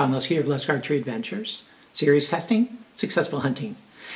Sean Lusky of Lusk Archery Adventures. Serious testing, successful hunting.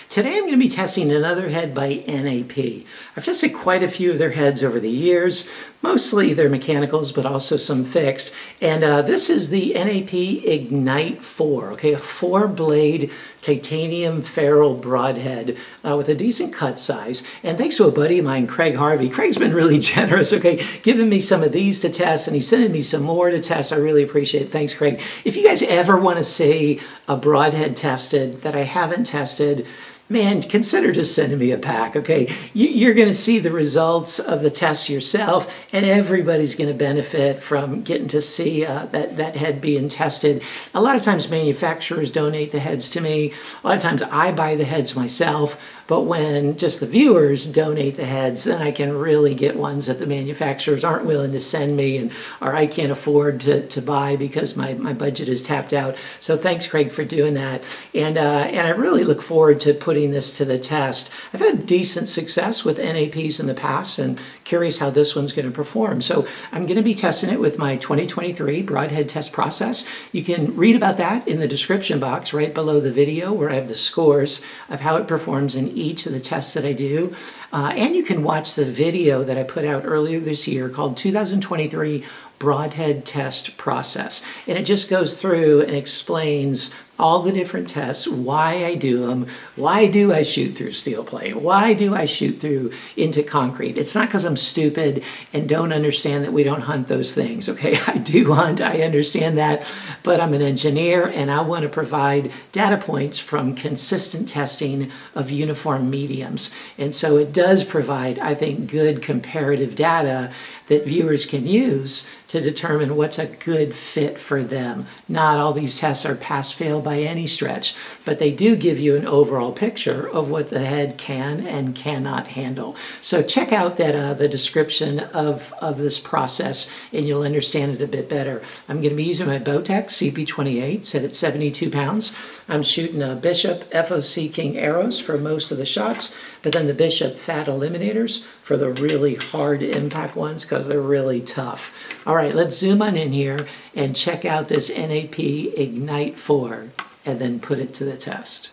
Today I'm going to be testing another head by NAP. I've tested quite a few of their heads over the years. Mostly they're mechanicals, but also some fixed. And this is the NAP Ignite 4, okay, a 4-blade titanium ferrule broadhead with a decent cut size. And thanks to a buddy of mine, Craig Harvey. Craig's been really generous, okay, giving me some of these to test, and he's sending me some more to test. I really appreciate it. Thanks, Craig. If you guys ever want to see a broadhead tested that I haven't tested, man, consider just sending me a pack, okay? You're going to see the results of the tests yourself, and everybody's going to benefit from getting to see that head being tested. A lot of times manufacturers donate the heads to me. A lot of times I buy the heads myself. But when just the viewers donate the heads, then I can really get ones that the manufacturers aren't willing to send me or I can't afford to buy because my budget is tapped out. So thanks, Craig, for doing that. And I really look forward to putting this to the test. I've had decent success with NAPs in the past and curious how this one's going to perform. So I'm going to be testing it with my 2023 Broadhead test process. You can read about that in the description box right below the video where I have the scores of how it performs in each of the tests that I do. And you can watch the video that I put out earlier this year called 2023 Broadhead Test Process. And it just goes through and explains all the different tests, why I do them, why do I shoot through steel plate, why do I shoot through into concrete. It's not because I'm stupid and don't understand that we don't hunt those things, okay? I do hunt, I understand that, but I'm an engineer and I want to provide data points from consistent testing of uniform mediums. And so it does provide, I think, good comparative data that viewers can use to determine what's a good fit for them. Not all these tests are pass-fail by any stretch, but they do give you an overall picture of what the head can and cannot handle. So check out that the description of this process and you'll understand it a bit better. I'm going to be using my Bowtech CP28 set at 72 pounds. I'm shooting a Bishop FOC King arrows for most of the shots, but then the Bishop Fat Eliminators for the really hard impact ones because they're really tough. All right, let's zoom on in here and check out this NAP Ignite 4 and then put it to the test.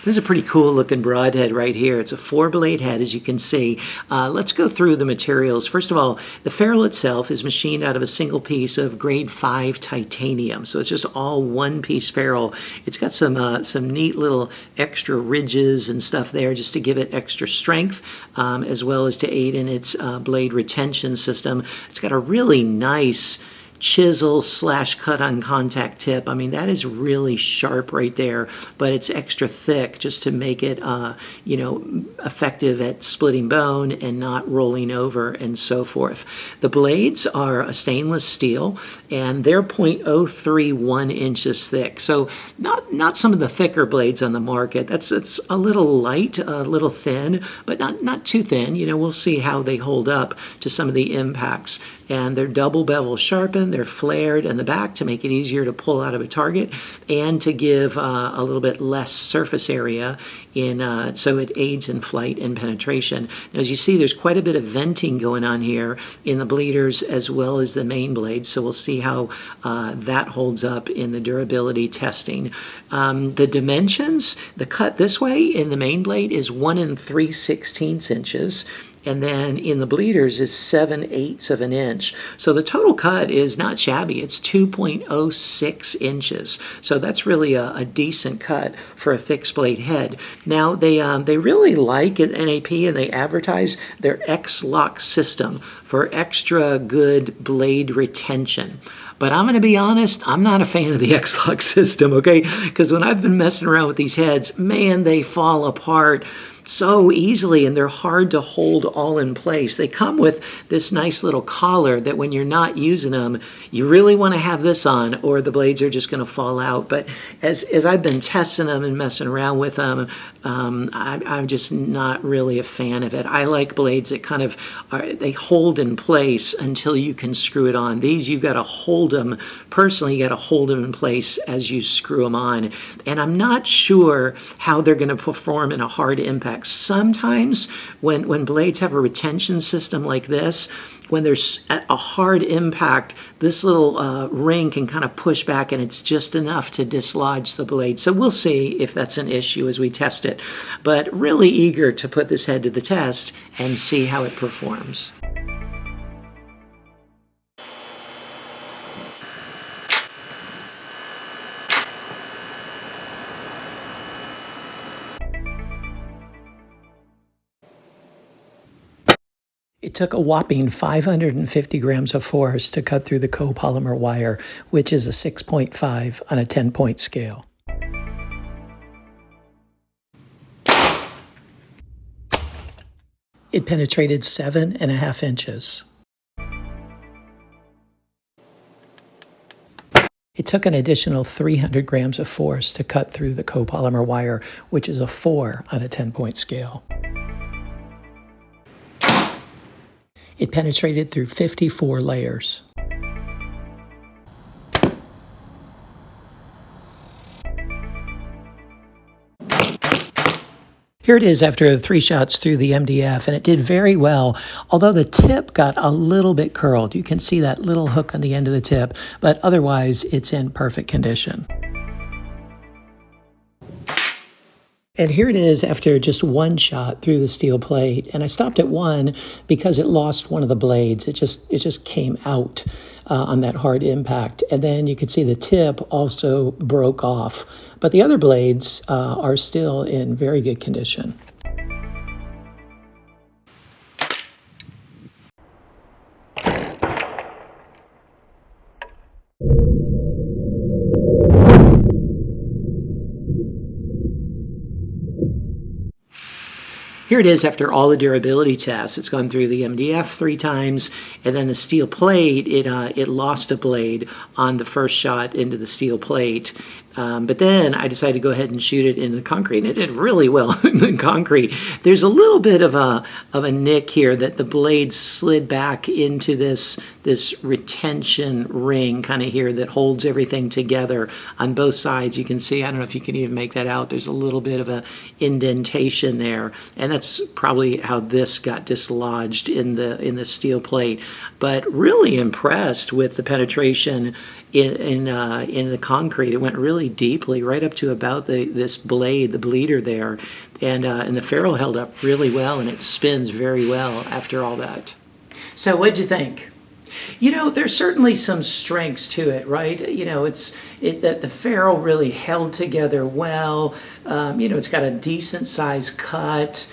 This is a pretty cool looking broadhead right here. It's a 4-blade head, as you can see. Let's go through the materials. First of all, the ferrule itself is machined out of a single piece of grade 5 titanium. So it's just all one-piece ferrule. It's got some neat little extra ridges and stuff there just to give it extra strength, as well as to aid in its blade retention system. It's got a really nice chisel / cut on contact tip. I mean, that is really sharp right there, but it's extra thick just to make it, effective at splitting bone and not rolling over and so forth. The blades are a stainless steel and they're 0.031 inches thick. So not some of the thicker blades on the market. It's a little light, a little thin, but not too thin. We'll see how they hold up to some of the impacts. And they're double bevel sharpened, they're flared in the back to make it easier to pull out of a target and to give a little bit less surface area so it aids in flight and penetration. Now, as you see, there's quite a bit of venting going on here in the bleeders as well as the main blade, so we'll see how that holds up in the durability testing. The dimensions, the cut this way in the main blade is 1 3/16 inches. And then in the bleeders is 7/8 of an inch. So the total cut is not shabby. It's 2.06 inches. So that's really a decent cut for a fixed blade head. Now they really like at NAP and they advertise their X-Lock system for extra good blade retention. But I'm going to be honest, I'm not a fan of the X-Lock system, okay? Because when I've been messing around with these heads, man, they fall apart so easily and they're hard to hold all in place. They come with this nice little collar that when you're not using them, you really want to have this on or the blades are just going to fall out. But as I've been testing them and messing around with them, I'm just not really a fan of it. I like blades that kind of they hold in place until you can screw it on. These, you've got to hold them. Personally, you got to hold them in place as you screw them on. And I'm not sure how they're going to perform in a hard impact impact. Sometimes when blades have a retention system like this, when there's a hard impact, this little ring can kind of push back, and it's just enough to dislodge the blade. So we'll see if that's an issue as we test it. But really eager to put this head to the test and see how it performs. It took a whopping 550 grams of force to cut through the copolymer wire, which is a 6.5 on a 10-point scale. It penetrated 7.5 inches. It took an additional 300 grams of force to cut through the copolymer wire, which is a 4 on a 10-point scale. It penetrated through 54 layers. Here it is after 3 shots through the MDF, and it did very well, although the tip got a little bit curled. You can see that little hook on the end of the tip, but otherwise it's in perfect condition. And here it is after just 1 shot through the steel plate, and I stopped at 1 because it lost one of the blades. It just came out on that hard impact, and then you can see the tip also broke off. But the other blades are still in very good condition. Here it is after all the durability tests. It's gone through the MDF 3 times, and then the steel plate, it lost a blade on the first shot into the steel plate. But then I decided to go ahead and shoot it in the concrete, and it did really well in the concrete. There's a little bit of a nick here that the blade slid back into this retention ring kind of here that holds everything together on both sides. You can see, I don't know if you can even make that out, there's a little bit of a indentation there, and that's probably how this got dislodged in the steel plate. But really impressed with the penetration in the concrete. It went really deeply, right up to about this blade, the bleeder there, and the ferrule held up really well, and it spins very well after all that. So what'd you think? You know, there's certainly some strengths to it, right? You know, that the ferrule really held together well. You know, it's got a decent sized cut.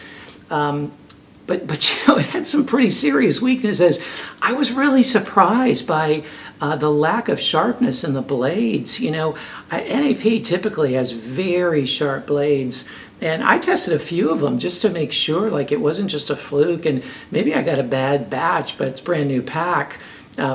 But you know, it had some pretty serious weaknesses. I was really surprised by the lack of sharpness in the blades. You know, NAP typically has very sharp blades, and I tested a few of them just to make sure, like, it wasn't just a fluke, and maybe I got a bad batch, but it's brand new pack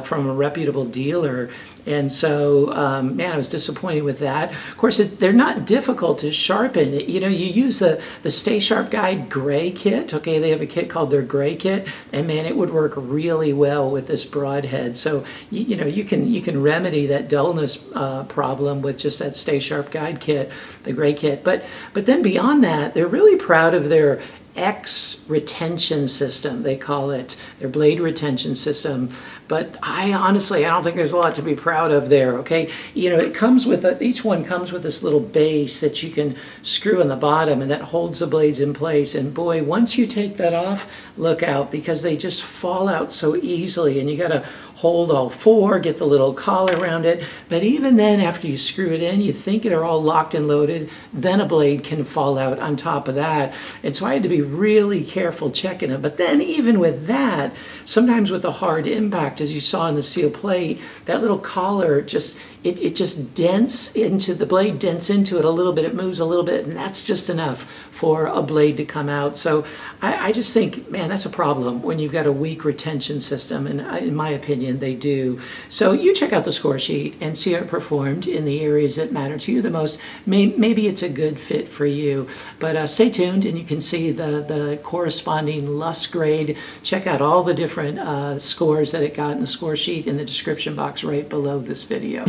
from a reputable dealer. And so, man, I was disappointed with that. Of course, they're not difficult to sharpen. You know, you use the Stay Sharp Guide gray kit. Okay, they have a kit called their gray kit, and man, it would work really well with this Broadhead. So, you know, you can remedy that dullness problem with just that Stay Sharp Guide kit, the gray kit. But then beyond that, they're really proud of their X retention system, they call it, their blade retention system. But I don't think there's a lot to be proud of there, okay? You know, it comes with, each one comes with this little base that you can screw in the bottom, and that holds the blades in place. And boy, once you take that off, look out, because they just fall out so easily, and you gotta hold all 4, get the little collar around it. But even then, after you screw it in, you think they're all locked and loaded, then a blade can fall out on top of that. And so I had to be really careful checking it. But then even with that, sometimes with the hard impact, as you saw in the steel plate, that little collar just, it just dents into, the blade dents into it a little bit, it moves a little bit, and that's just enough for a blade to come out. So I just think, man, that's a problem when you've got a weak retention system, and in my opinion, they do. So you check out the score sheet and see how it performed in the areas that matter to you the most. Maybe it's a good fit for you, but stay tuned and you can see the corresponding Lust grade. Check out all the different scores that it got in the score sheet in the description box right below this video.